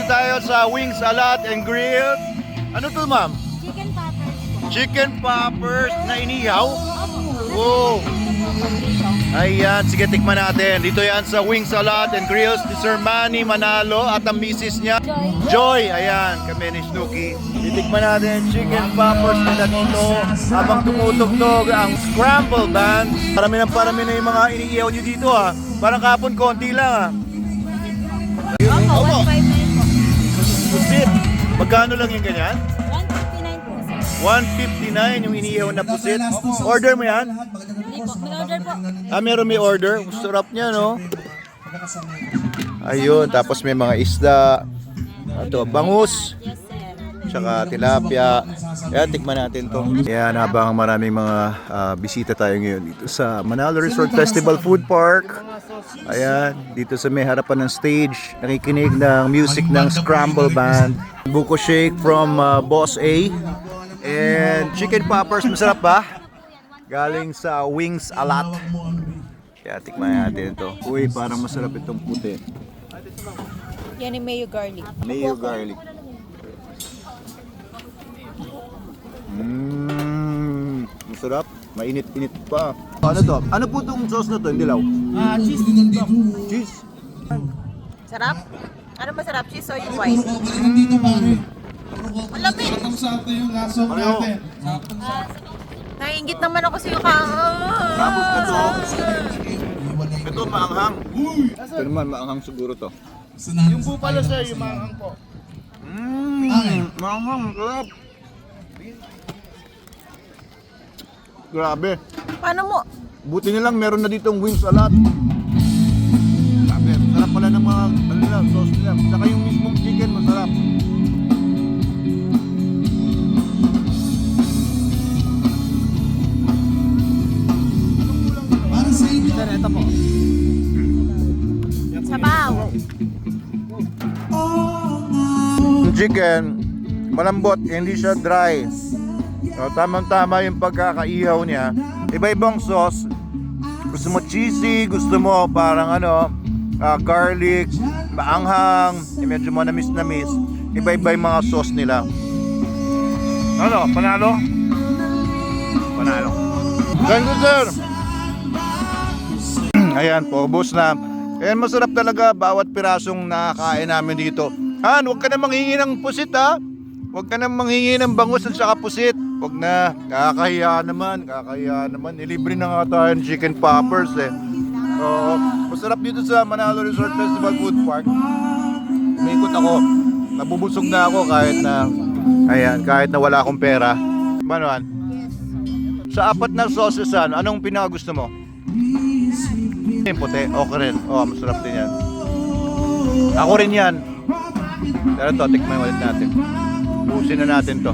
tayo sa Wings Alat and Grill. Ano to, ma'am? Chicken poppers po. Chicken poppers na inihaw? Opo. Wow! Ayan, sige tikman natin. Dito yan sa Wings Alat and Grills ni Sir Manny Manalo at ang misis niya, Joy. Ayan, kami ni Snooki. Titikman natin chicken poppers nila dito habang tumutugtog ang scramble band. Parami na yung mga iniihaw nyo dito ha. Parang kapon konti lang ha. Opo, 1.5 na yun po. Pusit. Magkano lang yung ganyan? 159 po, sir. 159 yung iniihaw na pusit. Order mo yan? Hindi po. Mag-order po. Meron may order. Sarap niya, no? Ayun, tapos may mga isda. Ito, bangus. Yes, sir. Tsaka tilapia. Ayan, tikman natin to. Ayan, habang maraming mga bisita tayo ngayon dito sa Manalo Resort Festival Food Park. Ayan, dito sa may harapan ng stage, nakikinig ng music ng Scramble Band. Buko shake from Boss A. And chicken poppers, masarap ba? Galing sa Wings Alat. Kaya tikman natin ito. Uy, parang masarap itong puti. Yan yung mayo garlic. Mayo garlic. Masarap. Mainit-init pa. Ano to? Ano po itong sauce na to? Hindi law? Cheese. Cheese. Sarap? Ano masarap? Cheese o yung white? Malamig. Atong sa ato yung aso Ano? natin. Naiingit naman ako sa iyo Tapos ito. Ito maanghang. Ito naman maanghang siguro to. Yung po pala sir, yung manghang po. Maanghang. Sarap. Grabe. Paano mo? Buti na lang meron na ditong wings alat. Grabe. Sarap pala ng mga ano nila, sauce nila. Saka yung mismong chicken masarap. Para sa inyo. Sir, ito po. Sabaw. Yung chicken, malambot, hindi siya dry. So, tamang-tama yung pagkakaihaw niya. Iba-ibang sauce. Gusto mo cheesy, gusto mo parang garlic, maanghang, medyo manamis-namis. Iba-iba yung mga sauce nila. Ano? Panalo? Panalo. Thank you, sir. Ayan po, ubos na. Ayan, masarap talaga bawat pirasong nakakain namin dito. Han, huwag ka na manghingi ng pusit ha. Huwag ka na manghingi ng bangus at saka pusit. Huwag na, kakahiya naman. Ilibre na nga tayo ng chicken poppers eh. So, masarap dito sa Manalo Resort Festival Food Park. Umikot ako. Nabubusog na ako kahit na wala akong pera. Manuan? Sa apat na sauces, anong pinakagusto mo? Yung puti, okay rin. Masarap din yan. Ako rin yan. Pero to, tikman ulit natin. Busin na natin to.